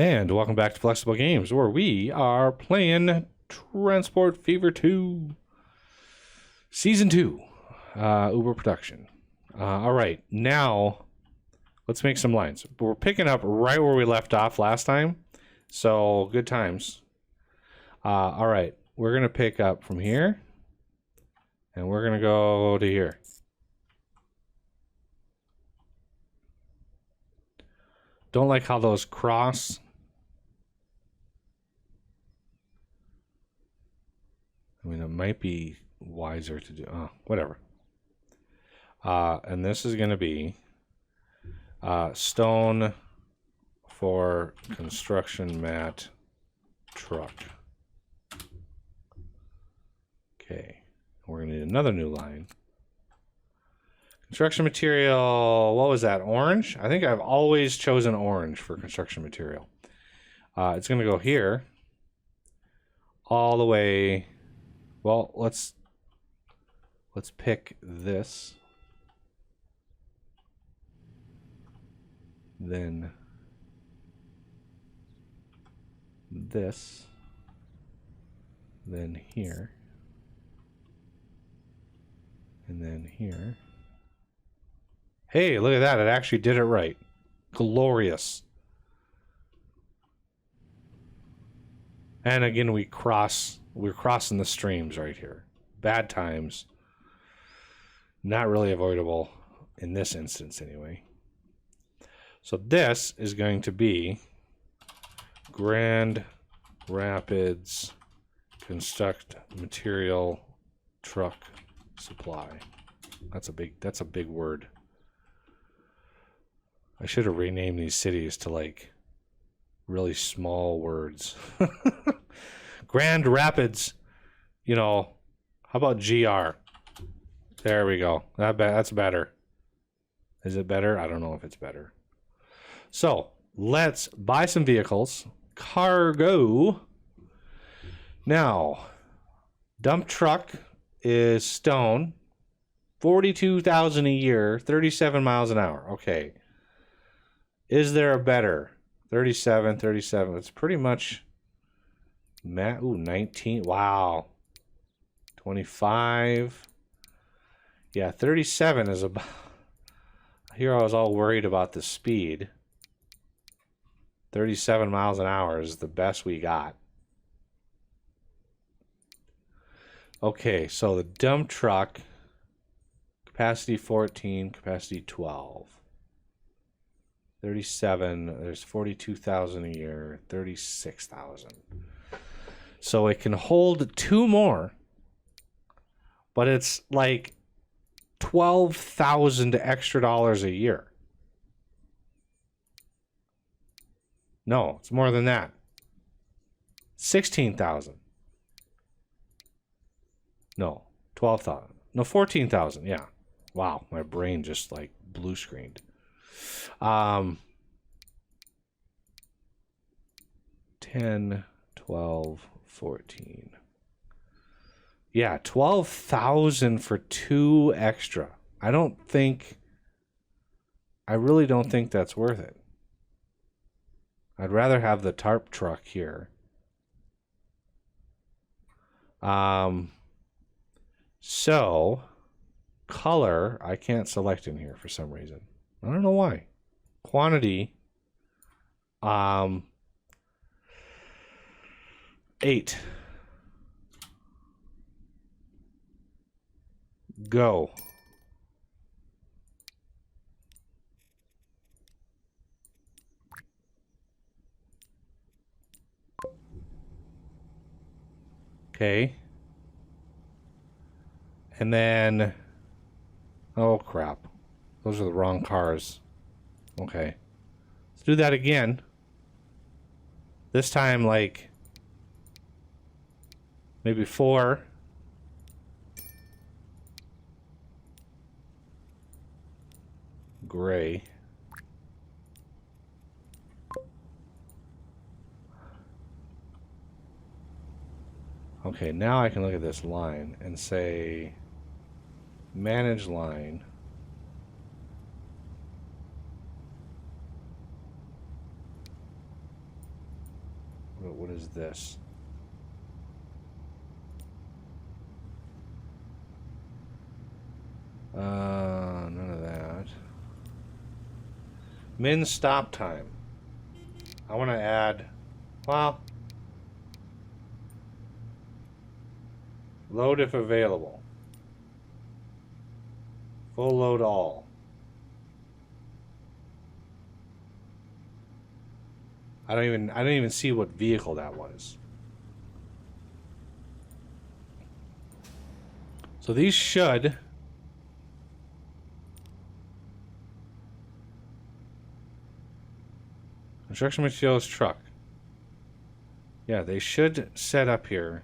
And welcome back to Flexible Games, where we are playing Transport Fever 2 Season 2, Uber Production. All right, now let's make some lines. We're picking up right where we left off last time, so good times. All right, we're going to pick up from here, and we're going to go to here. Don't like how those cross. I mean, it might be wiser to do. Whatever. And this is going to be stone for construction mat truck. Okay. We're going to need another new line. Construction material, what was that, orange? I think I've always chosen orange for construction material. It's going to go here all the way. Well, let's pick this. Then this. Then here. And then here. Hey, look at that. It actually did it right. Glorious. And again, we're crossing the streams right here. Bad times. Not really avoidable in this instance anyway. So this is going to be Grand Rapids Construct Material Truck Supply. That's a big word. I should have renamed these cities to like really small words. Grand Rapids, you know, how about GR? There we go. That's better. Is it better? I don't know if it's better. So let's buy some vehicles. Cargo. Now, dump truck is stone. 42,000 a year, 37 miles an hour. Okay. Is there a better? 37. It's pretty much 19. Wow. 25. Yeah, 37 is about. Here I was all worried about the speed. 37 miles an hour is the best we got. Okay, so the dump truck, capacity 14, capacity 12. 37, there's 42,000 a year, 36,000. So it can hold two more, but it's like 12,000 extra dollars a year. No, it's more than that. 16,000. No, 12,000. No, 14,000. Yeah. Wow, my brain just like blue screened. 10, 12, 14. Yeah, 12,000 for two extra. I really don't think that's worth it. I'd rather have the tarp truck here. So color, I can't select in here for some reason. I don't know why. Quantity, 8. Go. Okay. And then, oh crap. Those are the wrong cars. Okay. Let's do that again. This time, like, maybe 4. Gray. Okay, now I can look at this line and say, manage line. What is this? None of that. Min stop time. I want to add, well, load if available. Full load all. I don't even see what vehicle that was. So these should construction materials truck. Yeah, they should set up here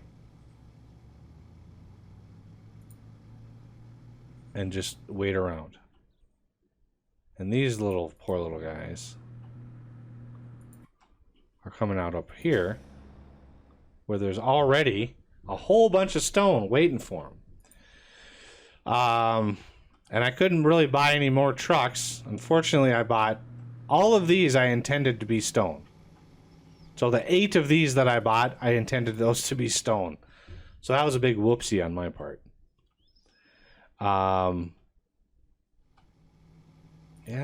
and just wait around. And these little poor little guys are coming out up here where there's already a whole bunch of stone waiting for them. And I couldn't really buy any more trucks. Unfortunately, I bought all of these. I intended to be stone. So the 8 of these that I bought, I intended those to be stone. So that was a big whoopsie on my part. Yeah,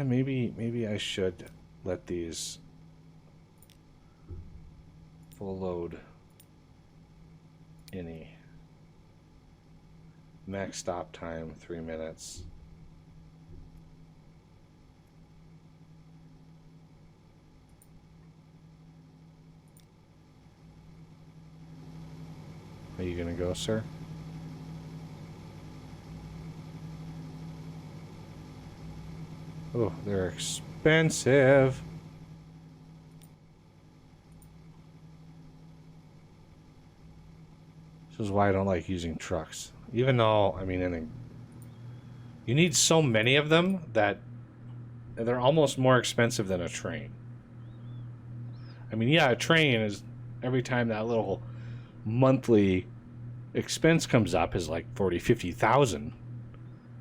maybe I should let these full load any. Max stop time 3 minutes. Are you gonna go, sir? Oh, they're expensive. This is why I don't like using trucks. Even though, I mean, you need so many of them that they're almost more expensive than a train. I mean, yeah, a train is, every time that little monthly expense comes up is like 40, 50,000.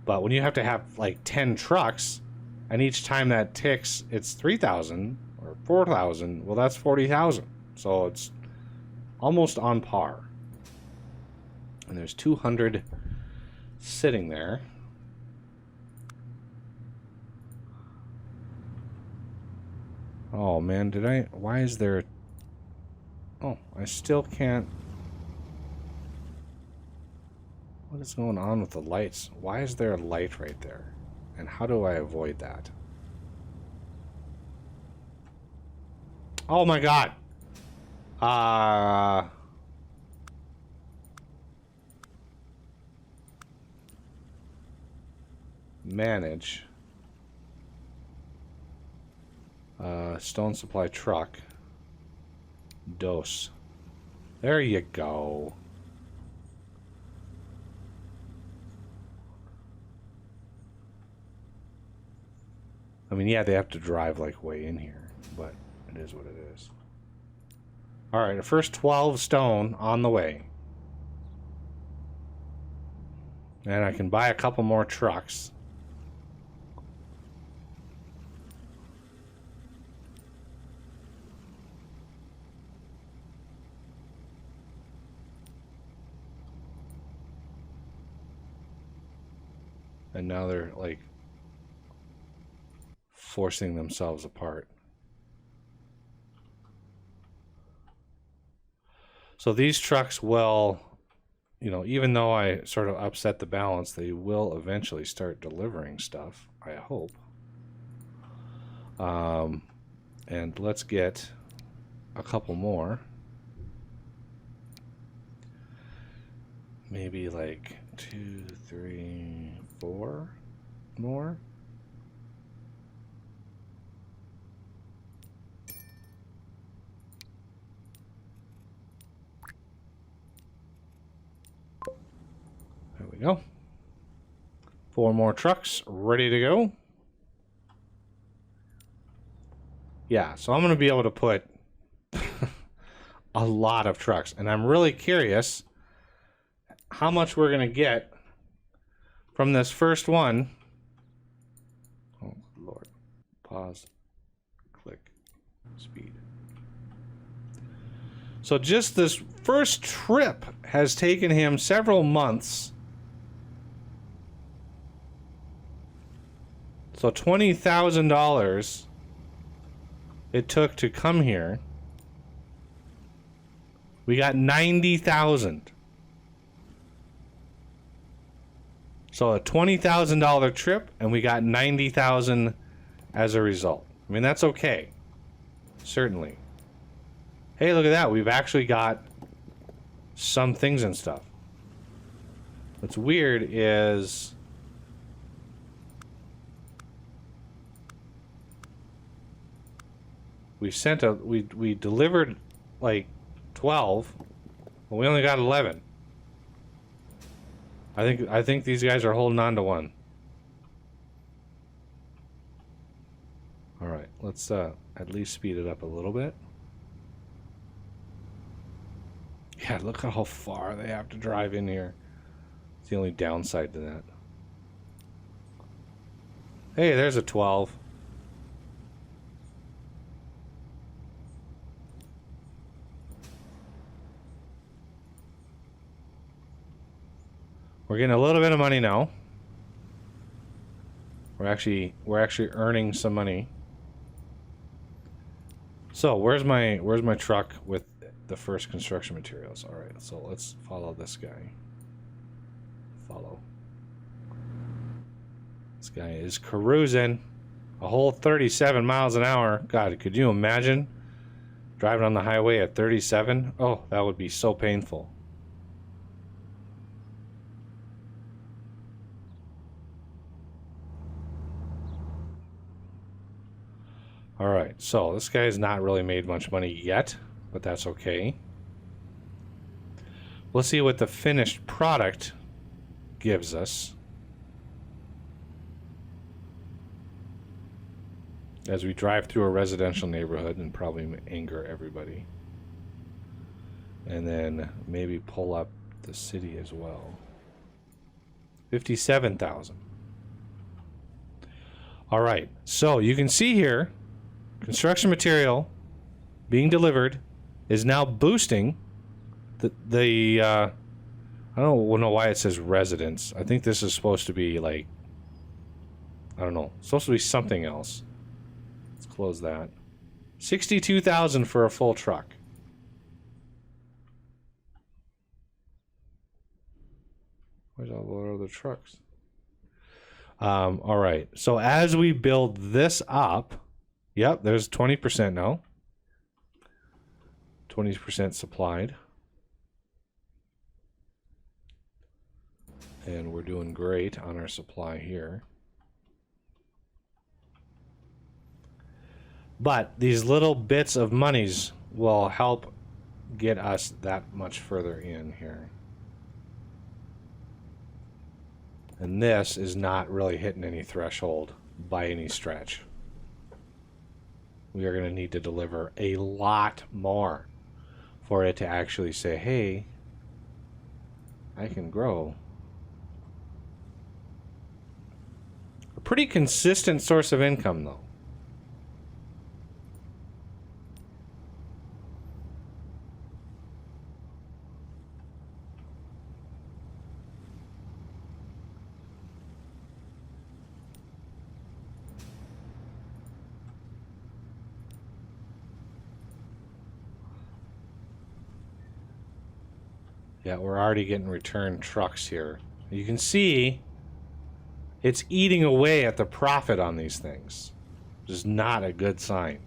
But when you have to have like 10 trucks, and each time that ticks, it's 3,000 or 4,000, well, that's 40,000. So it's almost on par. And there's 200 sitting there. Oh man, why is there, oh, I still can't, what is going on with the lights? Why is there a light right there? And how do I avoid that? Oh my god! Manage. Stone supply truck. Dose. There you go. I mean, yeah, they have to drive like way in here, but it is what it is. Alright, the first 12 stone on the way. And I can buy a couple more trucks. And now they're like forcing themselves apart. So these trucks will, you know, even though I sort of upset the balance, they will eventually start delivering stuff, I hope. And let's get a couple more. Maybe like 2, 3, 4 more. There we go. 4 more trucks ready to go. Yeah, so I'm going to be able to put a lot of trucks. And I'm really curious how much we're going to get from this first one. Oh, Lord. Pause. Click. Speed. So just this first trip has taken him several months. So $20,000 it took to come here. We got 90,000. So a $20,000 trip, and we got 90,000 as a result. I mean, that's okay. Certainly. Hey, look at that. We've actually got some things and stuff. What's weird is we delivered like 12, but we only got 11. I think these guys are holding on to one. All right, let's at least speed it up a little bit. Yeah, look at how far they have to drive in here. It's the only downside to that. Hey, there's a 12. We're getting a little bit of money now. We're actually earning some money. So where's my truck with the first construction materials? All right, so let's follow this guy. Follow. This guy is cruising a whole 37 miles an hour. God, could you imagine driving on the highway at 37? Oh, that would be so painful. All right, so this guy's not really made much money yet, but that's okay. We'll see what the finished product gives us as we drive through a residential neighborhood and probably anger everybody. And then maybe pull up the city as well. 57,000. All right, so you can see here, construction material being delivered is now boosting the I don't know why it says residence. I think this is supposed to be like, I don't know, it's supposed to be something else. Let's close that. 62,000 for a full truck. Where's all the other trucks? All right, so as we build this up, yep, there's 20% now. 20% supplied. And we're doing great on our supply here. But these little bits of monies will help get us that much further in here. And this is not really hitting any threshold by any stretch. We are going to need to deliver a lot more for it to actually say, hey, I can grow. A pretty consistent source of income, though. Yeah, we're already getting return trucks here. You can see it's eating away at the profit on these things, which is not a good sign.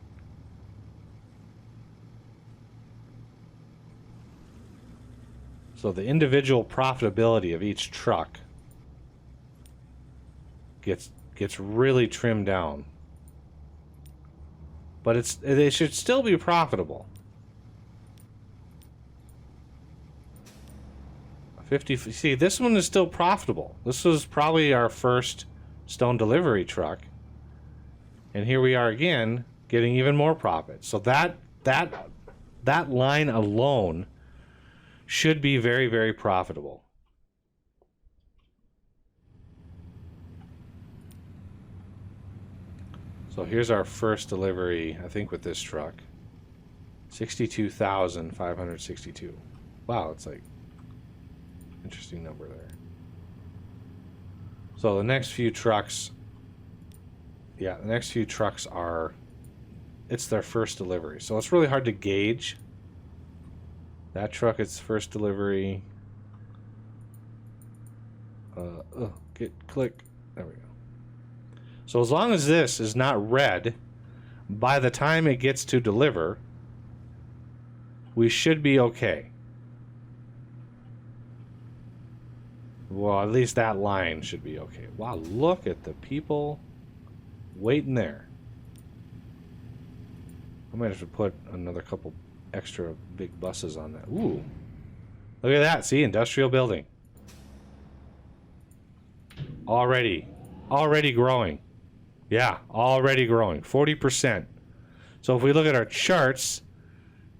So the individual profitability of each truck gets really trimmed down. But it should still be profitable. 50. See, this one is still profitable. This was probably our first stone delivery truck, and here we are again getting even more profit. So that line alone should be very, very profitable. So here's our first delivery, I think, with this truck. 62,562. Wow, it's like interesting number there. So the next few trucks, yeah, the next few trucks are, it's their first delivery. So it's really hard to gauge. That truck, it's first delivery. Click. There we go. So as long as this is not red, by the time it gets to deliver, we should be okay. Well, at least that line should be okay. Wow, look at the people waiting there. I might have to put another couple extra big buses on that. Ooh. Look at that. See, industrial building. Already growing. Yeah, already growing. 40%. So if we look at our charts,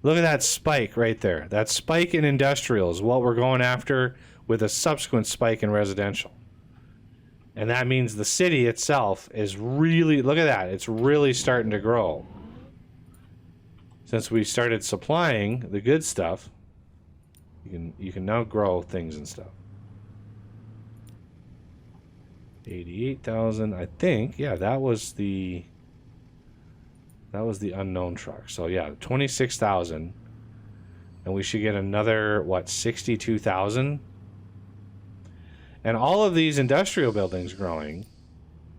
look at that spike right there. That spike in industrial is what we're going after, with a subsequent spike in residential. And that means the city itself is really, look at that, it's really starting to grow. Since we started supplying the good stuff, you can now grow things and stuff. 88,000, I think. Yeah, that was the unknown truck. So yeah, 26,000, and we should get another what, 62,000. And all of these industrial buildings growing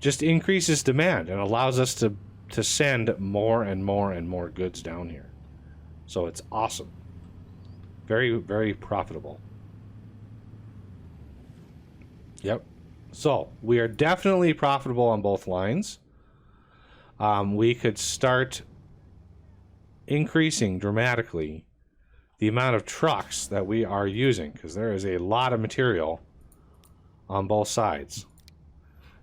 just increases demand and allows us to send more and more and more goods down here. So it's awesome. Very, very profitable. Yep. So we are definitely profitable on both lines. We could start increasing dramatically the amount of trucks that we are using, because there is a lot of material on both sides.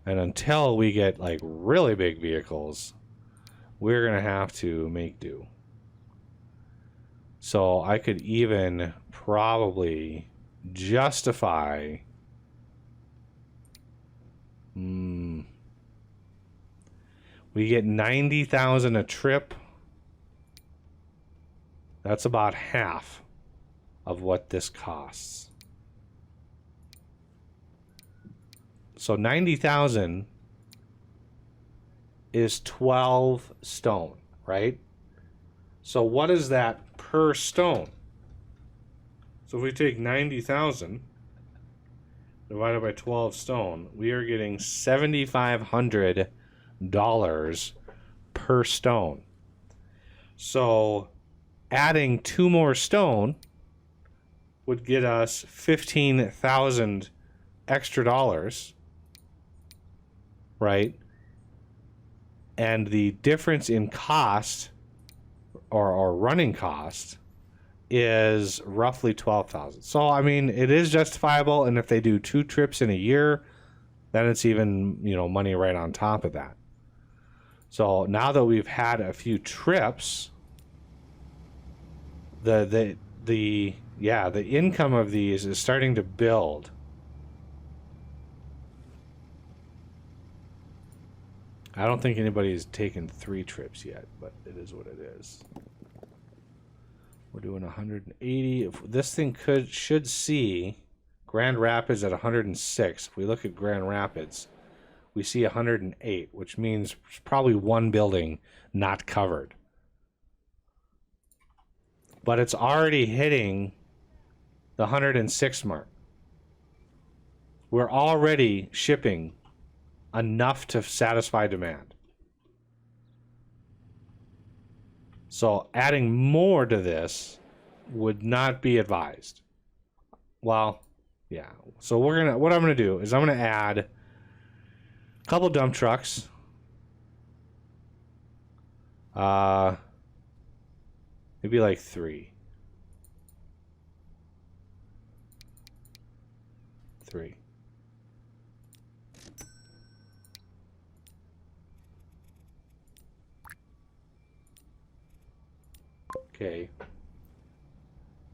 And until we get like really big vehicles, we're gonna have to make do. So I could even probably justify we get 90,000 a trip. That's about half of what this costs. So 90,000 is 12 stone, right? So what is that per stone? So if we take 90,000 divided by 12 stone, we are getting $7,500 per stone. So adding 2 more stone would get us 15,000 extra dollars, right? And the difference in cost or running cost is roughly 12,000. So I mean, it is justifiable, and if they do 2 trips in a year, then it's even, you know, money right on top of that. So now that we've had a few trips, the income of these is starting to build. I don't think anybody's taken 3 trips yet, but it is what it is. We're doing 180. If this thing should see Grand Rapids at 106. If we look at Grand Rapids, we see 108, which means probably 1 building not covered. But it's already hitting the 106 mark. We're already shipping enough to satisfy demand. So adding more to this would not be advised. Well, yeah. So what I'm gonna do is I'm gonna add a couple dump trucks. Maybe like 3. 3. Okay.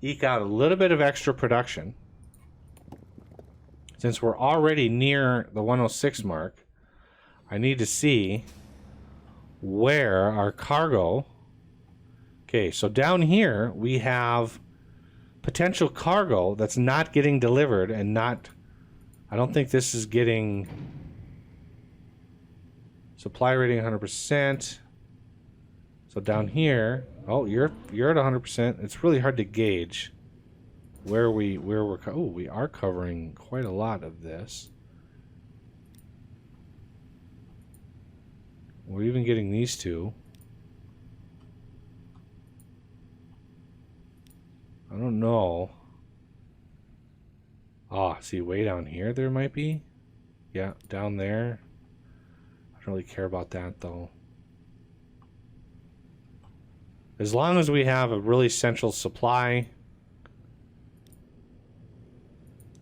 Eke out a little bit of extra production. Since we're already near the 106 mark, I need to see where our cargo Okay, so down here we have potential cargo that's not getting delivered and not... I don't think this is getting... Supply rating 100%. So down here... Oh, you're at 100%. It's really hard to gauge where we're... Oh, we are covering quite a lot of this. We're even getting these two. I don't know. Ah, see, way down here there might be. Yeah, down there. I don't really care about that, though. As long as we have a really central supply,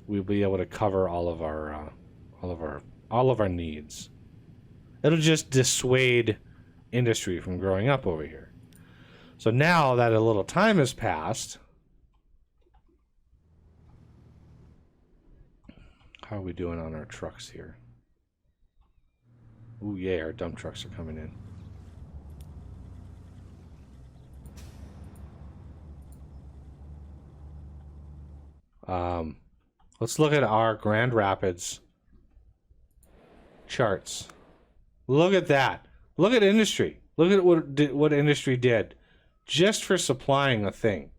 we'll be able to cover all of our needs. It'll just dissuade industry from growing up over here. So now that a little time has passed, how are we doing on our trucks here? Ooh, yeah, our dump trucks are coming in. Let's look at our Grand Rapids charts. Look at that. Look at industry. Look at what industry did just for supplying a thing.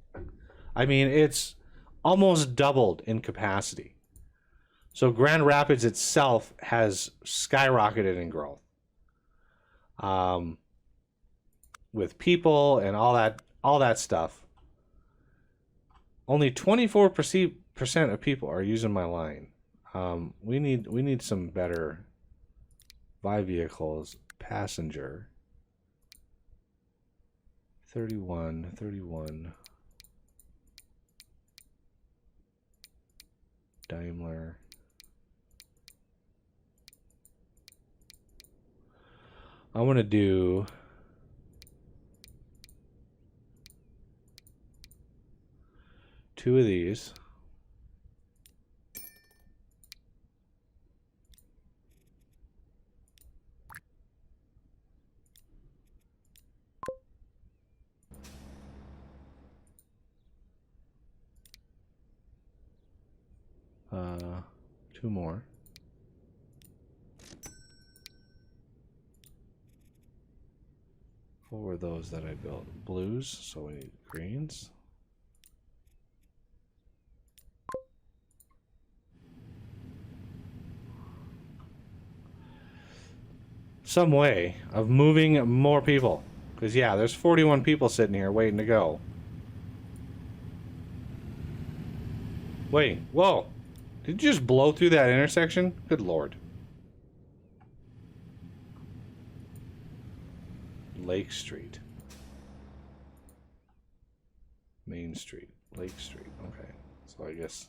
I mean, it's almost doubled in capacity. So Grand Rapids itself has skyrocketed in growth. With people and all that stuff. Only 24% of people are using my line. We need some better buy vehicles. Passenger 31 Daimler. I want to do two of these. Two more. What were those that I built? Blues, so we need greens. Some way of moving more people. Because, yeah, there's 41 people sitting here waiting to go. Wait, whoa. Did you just blow through that intersection? Good lord. Lake Street. Main Street. Lake Street. Okay. So I guess...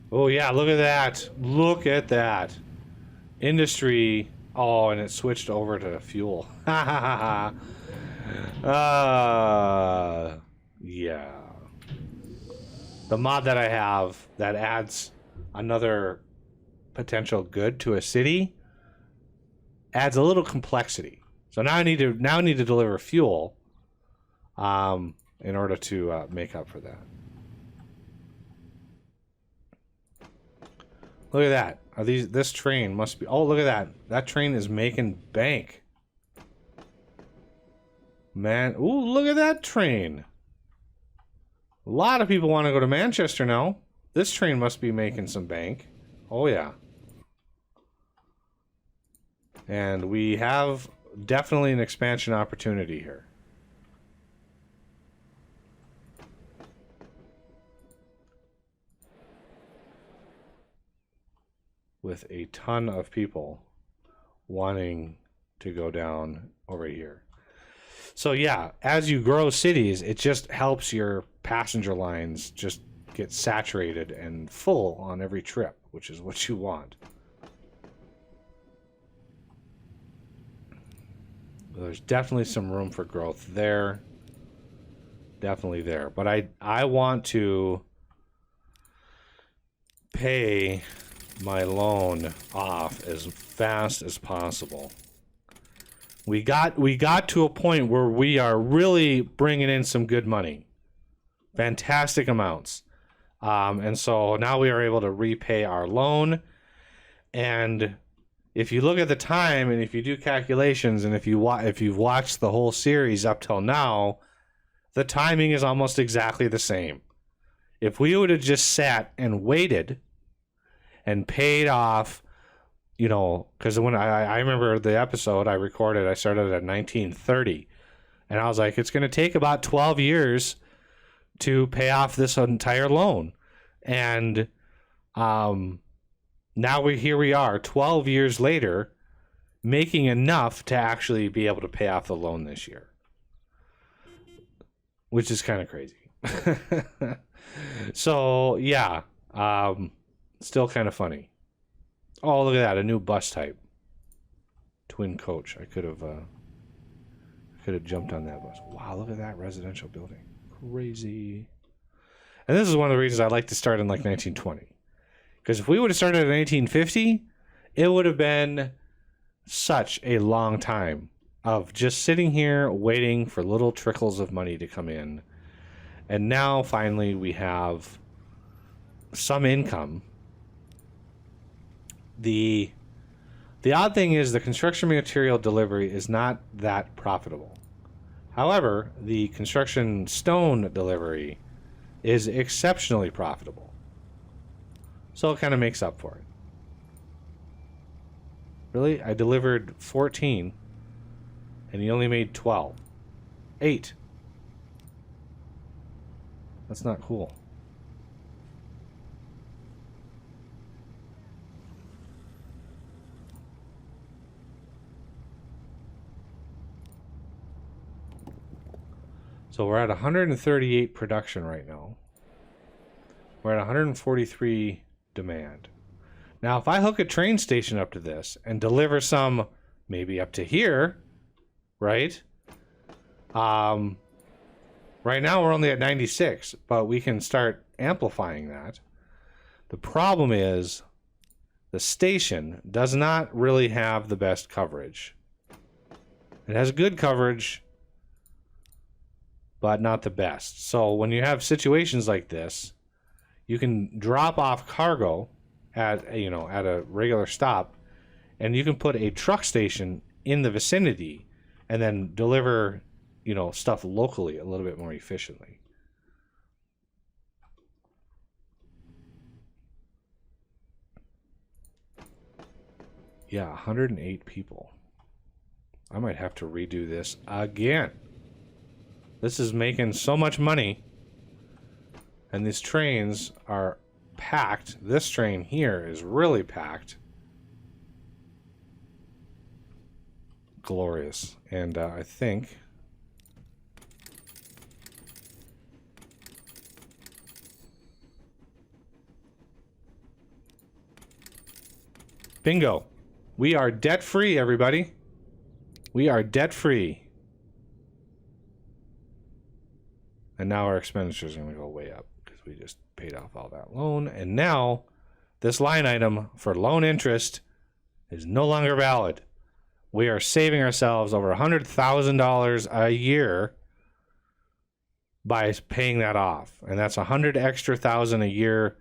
Oh, yeah, look at that. Look at that. Industry. Oh, and it switched over to fuel. Ha ha ha ha. Yeah. The mod that I have that adds another potential good to a city adds a little complexity. So now I need to deliver fuel in order to make up for that. Look at that. Are these? This train must be... Oh, look at that. That train is making bank. Man. Ooh, look at that train. A lot of people want to go to Manchester now. This train must be making some bank. Oh, yeah. And we have definitely an expansion opportunity here. With a ton of people wanting to go down over here. So yeah, as you grow cities, it just helps your passenger lines just get saturated and full on every trip, which is what you want. There's definitely some room for growth there. Definitely there. But I want to pay my loan off as fast as possible. We got to a point where we are really bringing in some good money. Fantastic amounts. And so now we are able to repay our loan. And if you look at the time and if you do calculations and if you've watched the whole series up till now, the timing is almost exactly the same. If we would have just sat and waited and paid off, you know, because when I remember the episode I recorded, I started at 1930, and I was like, it's going to take about 12 years to pay off this entire loan. And now we are 12 years later, making enough to actually be able to pay off the loan this year, which is kind of crazy. So yeah, still kind of funny. Oh, look at that, a new bus type, twin coach. I could have jumped on that bus. Wow, look at that residential building, crazy. And this is one of the reasons I like to start in like 1920, because if we would have started in 1850, it would have been such a long time of just sitting here waiting for little trickles of money to come in. And now finally we have some income. The odd thing is the construction material delivery is not that profitable. However, the construction stone delivery is exceptionally profitable. So it kind of makes up for it. Really? I delivered 14 and he only made 12. 8. That's not cool. So we're at 138 production right now. We're at 143 demand. Now, if I hook a train station up to this and deliver some maybe up to here, right? Right now we're only at 96, but we can start amplifying that. The problem is the station does not really have the best coverage. It has good coverage, but not the best. So when you have situations like this, you can drop off cargo at a regular stop, and you can put a truck station in the vicinity and then deliver, stuff locally a little bit more efficiently. Yeah, 108 people. I might have to redo this again. This is making so much money, and these trains are packed. This train here is really packed. Glorious. And I think bingo. We are debt free, everybody. We are debt free. And now our expenditures are going to go way up because we just paid off all that loan. And now this line item for loan interest is no longer valid. We are saving ourselves over $100,000 a year by paying that off. And that's $100,000 extra a year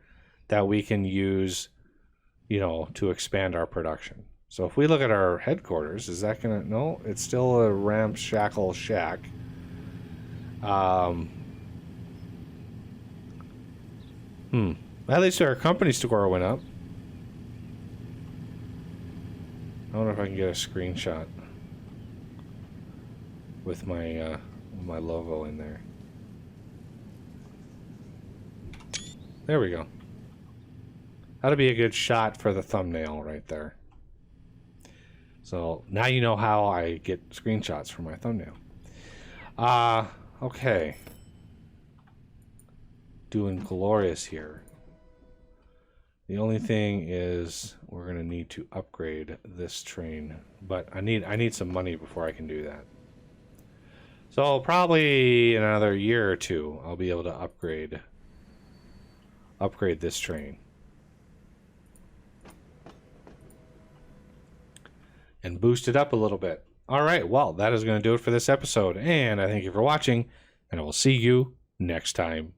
that we can use, to expand our production. So if we look at our headquarters, is that going to... No, it's still a ramshackle shack. At least our company score went up. I wonder if I can get a screenshot with my logo in there. There we go. That'll be a good shot for the thumbnail right there. So now you know how I get screenshots for my thumbnail. Okay. Doing glorious here. The only thing is we're gonna need to upgrade this train, but I need some money before I can do that. So probably in another year or two, I'll be able to upgrade this train. and boost it up a little bit. All right, well, that is going to do it for this episode, and I thank you for watching, and I will see you next time.